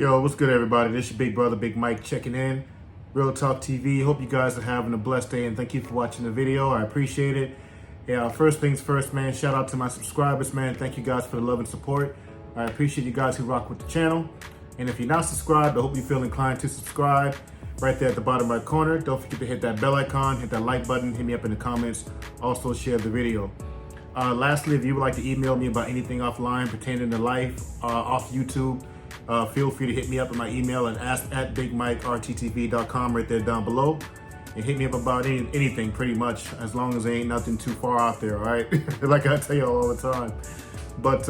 Yo, what's good, everybody? This is your big brother, Big Mike, checking in. Real Talk TV. Hope you guys are having a blessed day, and thank you for watching the video. I appreciate it. Yeah, first things first, man. Shout out to my subscribers, man. Thank you guys for the love and support. I appreciate you guys who rock with the channel. And if you're not subscribed, I hope you feel inclined to subscribe. Right there at the bottom right corner. Don't forget to hit that bell icon, hit that like button, hit me up in the comments. Also, share the video. Lastly, if you would like to email me about anything offline pertaining to life, off YouTube, feel free to hit me up at my email at ask@bigmikerttv.com right there down below. And hit me up about anything pretty much, as long as there ain't nothing too far out there, all right? Like I tell you all the time. But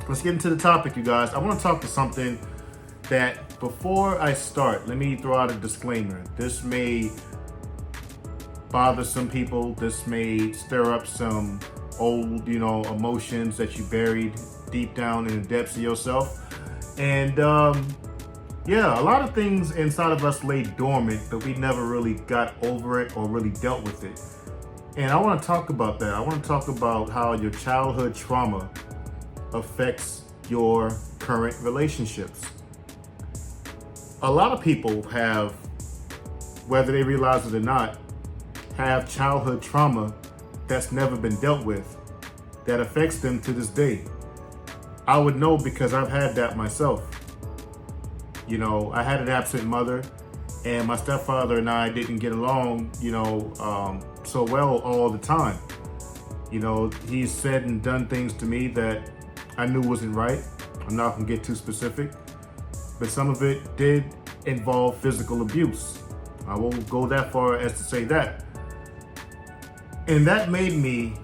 let's get into the topic, you guys. I want to talk to something that, before I start, let me throw out a disclaimer. This may bother some people. This may stir up some old, emotions that you buried deep down in the depths of yourself. And yeah, a lot of things inside of us lay dormant, but we never really got over it or really dealt with it. And I want to talk about that. I want to talk about how your childhood trauma affects your current relationships. A lot of people have, whether they realize it or not, have childhood trauma that's never been dealt with, that affects them to this day. I would know because I've had that myself. I had an absent mother, and my stepfather and I didn't get along, so well all the time. He's said and done things to me that I knew wasn't right. I'm not gonna get too specific, but some of it did involve physical abuse. I won't go that far as to say that. And that made me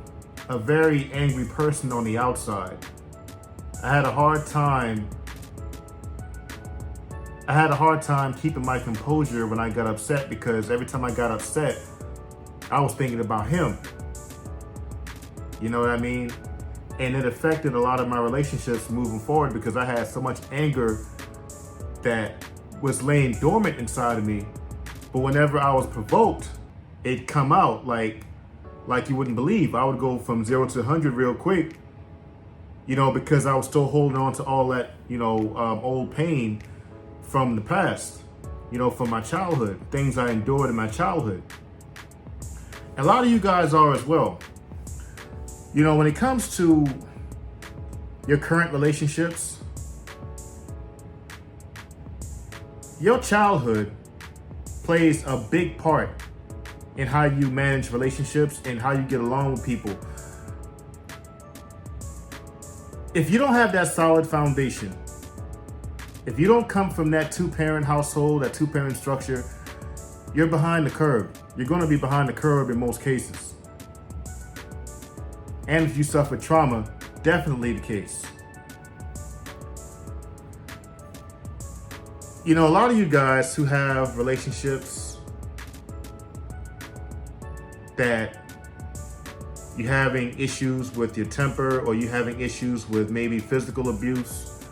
a very angry person on the outside. I had a hard time keeping my composure when I got upset, because every time I got upset, I was thinking about him. You know what I mean? And it affected a lot of my relationships moving forward, because I had so much anger that was laying dormant inside of me. But whenever I was provoked, it'd come out like you wouldn't believe. I would go from 0 to 100 real quick, because I was still holding on to all that, old pain from the past, from my childhood, things I endured in my childhood. A lot of you guys are as well. When it comes to your current relationships, your childhood plays a big part in how you manage relationships and how you get along with people. If you don't have that solid foundation, if you don't come from that two-parent household, that two-parent structure, you're behind the curve. You're going to be behind the curve in most cases. And if you suffer trauma, definitely the case. A lot of you guys who have relationships that you're having issues with your temper, or you're having issues with maybe physical abuse,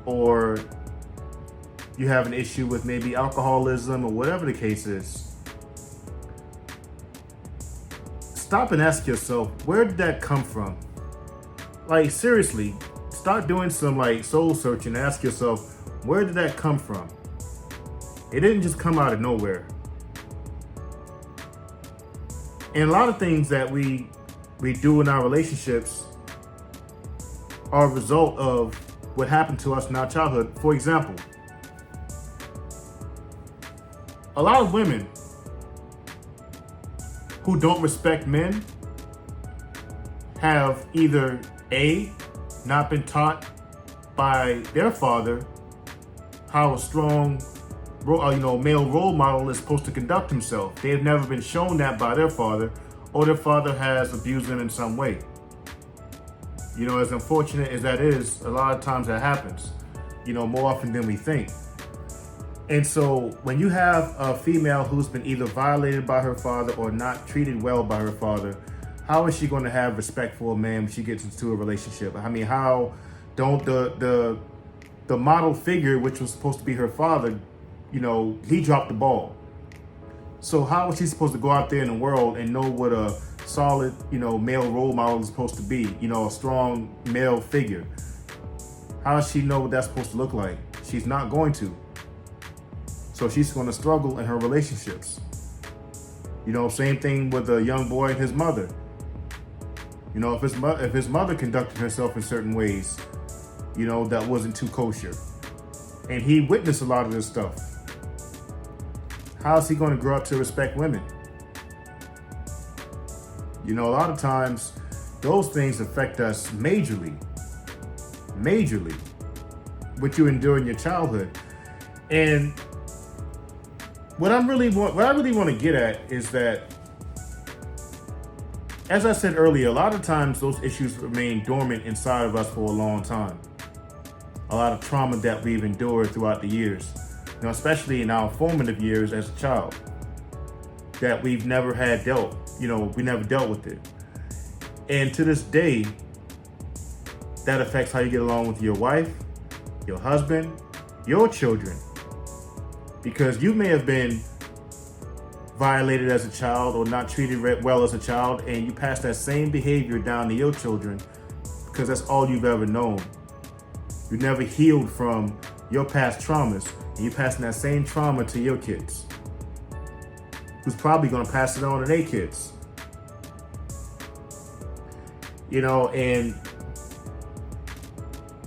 or you have an issue with maybe alcoholism, or whatever the case is, stop and ask yourself, where did that come from? Like, seriously, start doing some soul searching and ask yourself, where did that come from? It didn't just come out of nowhere. And a lot of things that we do in our relationships are a result of what happened to us in our childhood. For example, a lot of women who don't respect men have either A, not been taught by their father how a strong male role model is supposed to conduct himself. They've never been shown that by their father, or their father has abused them in some way. As unfortunate as that is, a lot of times that happens, more often than we think. And so when you have a female who's been either violated by her father or not treated well by her father, how is she going to have respect for a man when she gets into a relationship? I mean, how don't the model figure, which was supposed to be her father, he dropped the ball. So how is she supposed to go out there in the world and know what a solid, male role model is supposed to be, a strong male figure? How does she know what that's supposed to look like? She's not going to. So she's going to struggle in her relationships. You know, same thing with a young boy and his mother. You know, if his mother conducted herself in certain ways, you know, that wasn't too kosher, and he witnessed a lot of this stuff, how is he going to grow up to respect women? You know, a lot of times those things affect us majorly, what you endure in your childhood. And what I really want to get at is that, as I said earlier, a lot of times those issues remain dormant inside of us for a long time. A lot of trauma that we've endured throughout the years, you know, especially in our formative years as a child, that we've never had dealt, you know, we never dealt with it. And to this day, that affects how you get along with your wife, your husband, your children. Because you may have been violated as a child or not treated well as a child, and you pass that same behavior down to your children because that's all you've ever known. You never healed from your past traumas, and you're passing that same trauma to your kids, who's probably going to pass it on to their kids. You know, and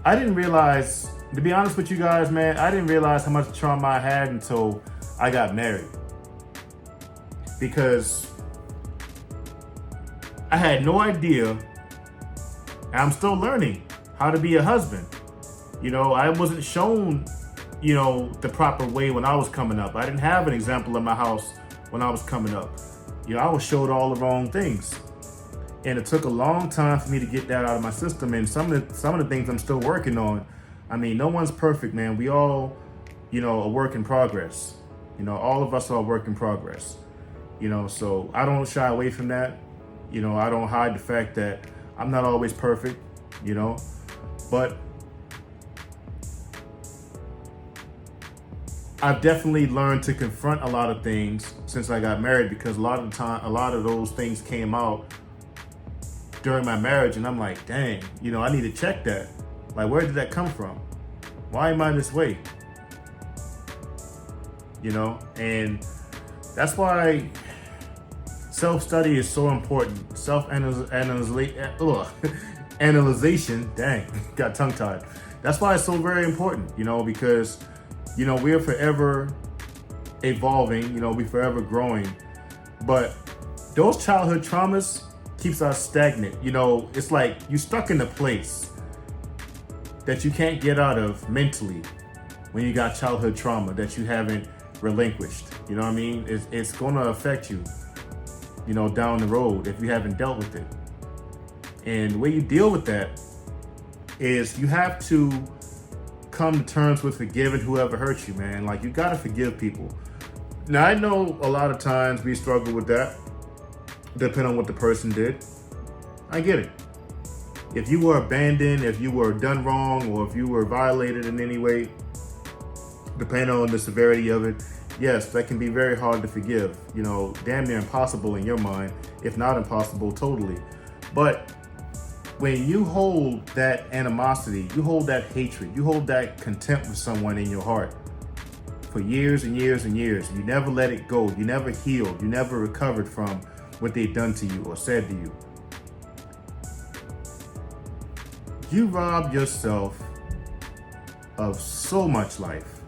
I didn't realize, to be honest with you guys, man, I didn't realize how much trauma I had until I got married. Because I had no idea, and I'm still learning how to be a husband. You know, I wasn't shown, you know, the proper way when I was coming up. I didn't have an example in my house when I was coming up. You know, I was showed all the wrong things. And it took a long time for me to get that out of my system. And some of the things I'm still working on. I mean, no one's perfect, man. We all, you know, a work in progress. You know, all of us are a work in progress. You know, so I don't shy away from that. You know, I don't hide the fact that I'm not always perfect, you know, but I've definitely learned to confront a lot of things since I got married, because a lot of those things came out during my marriage, and I'm like, dang, you know, I need to check that. Like, where did that come from? Why am I this way? You know, and that's why self-study is so important. Analyzation, dang, got tongue-tied. That's why it's so very important, you know, because, you know, we're forever evolving, you know, we're forever growing. But those childhood traumas keeps us stagnant. You know, it's like you're stuck in a place that you can't get out of mentally when you got childhood trauma that you haven't relinquished. You know what I mean? It's going to affect you, you know, down the road if you haven't dealt with it. And the way you deal with that is you have to come to terms with forgiving whoever hurt you, man. Like, you got to forgive people. Now, I know a lot of times we struggle with that, depending on what the person did. I get it. If you were abandoned, if you were done wrong, or if you were violated in any way, depending on the severity of it, yes, that can be very hard to forgive. You know, damn near impossible in your mind, if not impossible totally. But when you hold that animosity, you hold that hatred, you hold that contempt for someone in your heart for years and years and years, you never let it go, you never healed, you never recovered from what they've done to you or said to you, you rob yourself of so much life.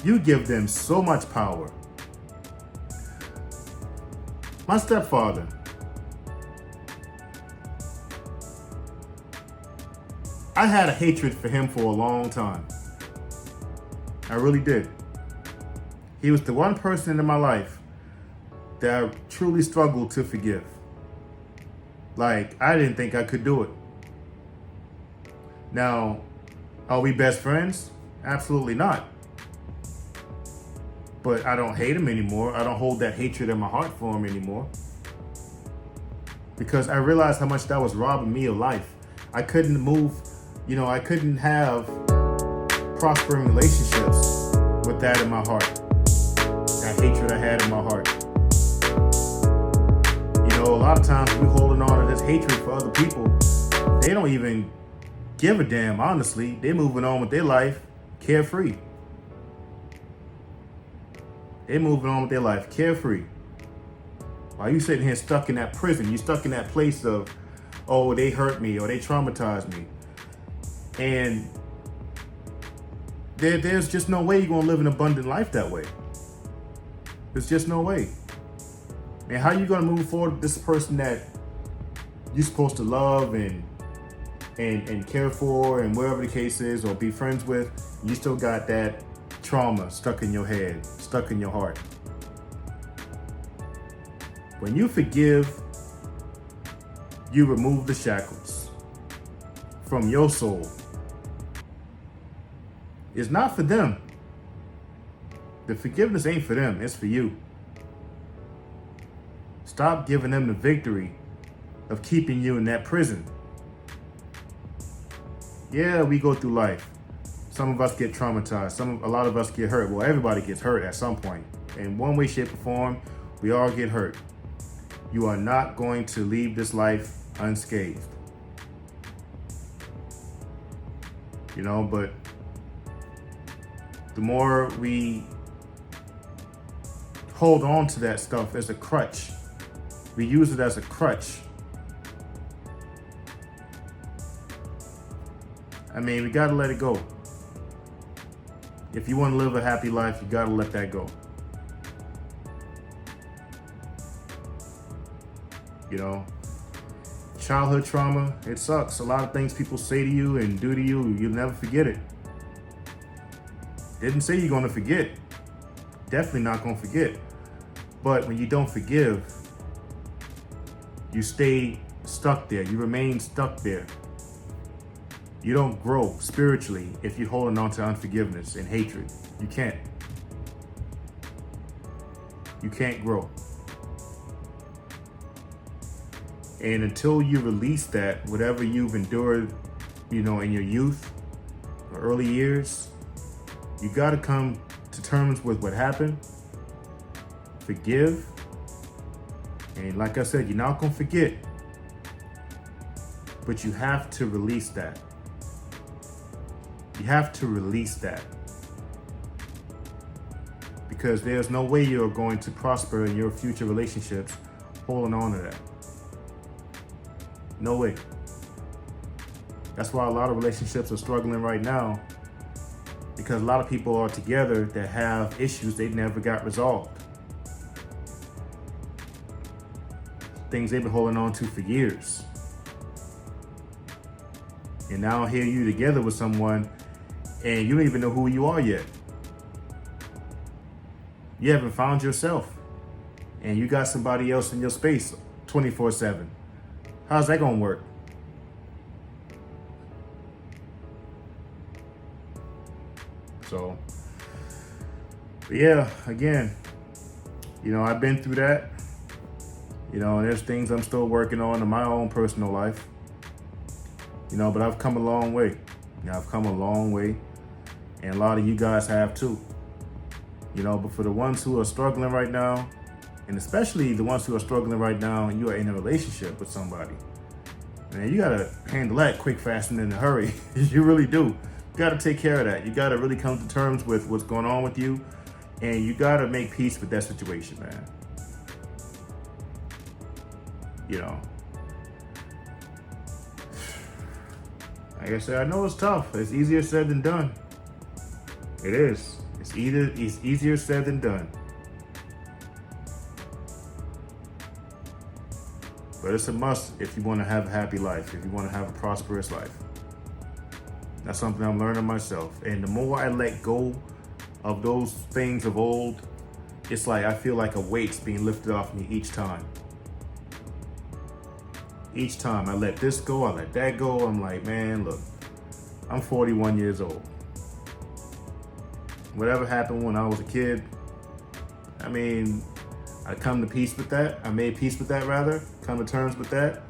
You give them so much power. My stepfather, I had a hatred for him for a long time. I really did. He was the one person in my life that I truly struggled to forgive. Like, I didn't think I could do it. Now, are we best friends? Absolutely not. But I don't hate him anymore. I don't hold that hatred in my heart for him anymore. Because I realized how much that was robbing me of life. I couldn't move, you know, I couldn't have prospering relationships with that in my heart. That hatred I had in my heart. You know, a lot of times we're holding on to this hatred for other people. They don't even give a damn, honestly. They're moving on with their life carefree. They're moving on with their life carefree. While you sitting here stuck in that prison, you stuck in that place of, oh, they hurt me or they traumatized me. And there's just no way you're going to live an abundant life that way. There's just no way. And how you going to move forward with this person that you're supposed to love and care for and whatever the case is, or be friends with, you still got that trauma stuck in your head, stuck in your heart. When you forgive, you remove the shackles from your soul. It's not for them. The forgiveness ain't for them, it's for you. Stop giving them the victory of keeping you in that prison. Yeah, we go through life. Some of us get traumatized. A lot of us get hurt. Well, everybody gets hurt at some point. In one way, shape, or form, we all get hurt. You are not going to leave this life unscathed. But the more we hold on to that stuff as a crutch, we use it as a crutch. We gotta let it go. If you want to live a happy life, you gotta let that go. Childhood trauma, it sucks. A lot of things people say to you and do to you, you'll never forget it. Didn't say you're gonna forget. Definitely not gonna forget. But when you don't forgive, you stay stuck there. You remain stuck there. You don't grow spiritually if you're holding on to unforgiveness and hatred. You can't. You can't grow. And until you release that, whatever you've endured, in your youth or early years, you got to come to terms with what happened, forgive, and like I said, you're not going to forget, but you have to release that. You have to release that. Because there's no way you're going to prosper in your future relationships holding on to that. No way. That's why a lot of relationships are struggling right now, because a lot of people are together that have issues they never got resolved. Things they've been holding on to for years. And now here you together with someone and you don't even know who you are yet. You haven't found yourself. And you got somebody else in your space 24/7. How's that gonna work? So, but yeah, again, I've been through that. And there's things I'm still working on in my own personal life. But I've come a long way. I've come a long way. And a lot of you guys have too. But for the ones who are struggling right now, and especially the ones who are struggling right now and you are in a relationship with somebody, man, you gotta handle that quick, fast, and in a hurry. You really do. You gotta take care of that. You gotta really come to terms with what's going on with you, and you gotta make peace with that situation, man. Like I said, I know it's tough. It's easier said than done. It is. It's easier said than done. But it's a must if you want to have a happy life, if you want to have a prosperous life. That's something I'm learning myself. And the more I let go of those things of old, it's like I feel like a weight's being lifted off me each time. Each time I let this go, I let that go. I'm like, man, look, I'm 41 years old. Whatever happened when I was a kid, I come to peace with that. I made peace with that, rather. Come to terms with that.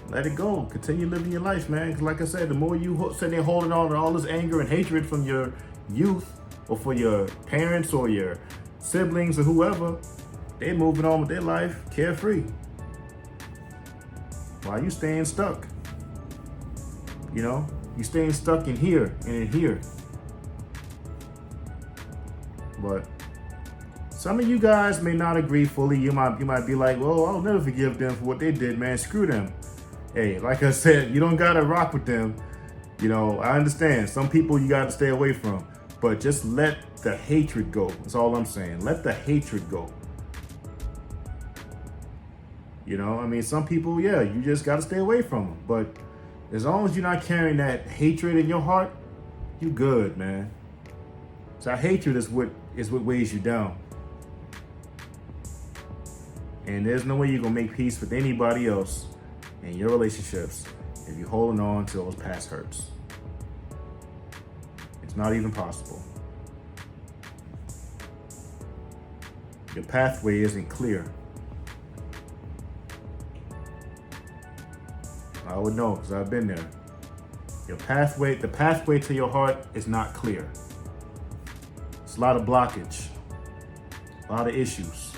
Let it go. Continue living your life, man. Because like I said, the more you sit there holding on to all this anger and hatred from your youth, or for your parents or your siblings or whoever, they're moving on with their life carefree. Why are you staying stuck? You're staying stuck in here and in here. But some of you guys may not agree fully. You might be like, well, I'll never forgive them for what they did, man. Screw them. Hey, like I said, you don't gotta rock with them. You know, I understand. Some people you gotta stay away from. But just let the hatred go. That's all I'm saying. Let the hatred go. You know, I mean, some people, yeah, you just gotta stay away from them. But as long as you're not carrying that hatred in your heart, you good, man. So hatred is what weighs you down. And there's no way you're gonna make peace with anybody else in your relationships if you're holding on to those past hurts. It's not even possible. Your pathway isn't clear. I would know because I've been there. The pathway to your heart is not clear. It's a lot of blockage, a lot of issues,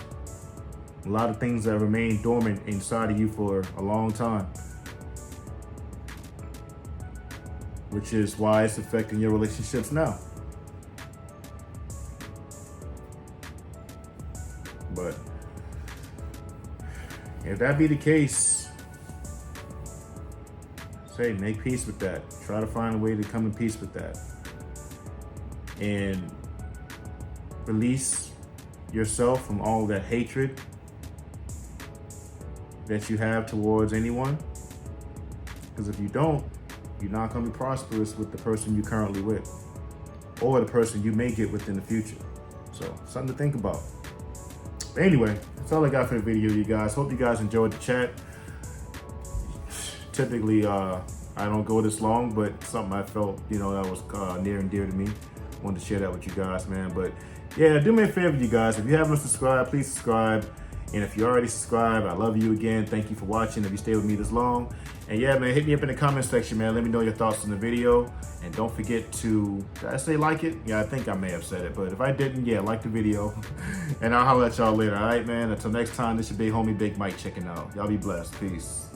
a lot of things that remain dormant inside of you for a long time, which is why it's affecting your relationships now. But if that be the case, say make peace with that. Try to find a way to come in peace with that. And release yourself from all that hatred that you have towards anyone. Because if you don't, you're not going to be prosperous with the person you're currently with or the person you may get with in the future. So something to think about. But anyway, that's all I got for the video, you guys. Hope you guys enjoyed the chat. Typically, I don't go this long, but something I felt, that was near and dear to me. Wanted to share that with you guys, man. But yeah, do me a favor, you guys. If you haven't subscribed, please subscribe. And if you already subscribed, I love you again. Thank you for watching. If you stayed with me this long. And yeah, man, hit me up in the comment section, man. Let me know your thoughts on the video. And don't forget to, did I say like it? Yeah, I think I may have said it. But if I didn't, yeah, like the video. And I'll holler at y'all later. All right, man. Until next time, this is your big homie, Big Mike, checking out. Y'all be blessed. Peace.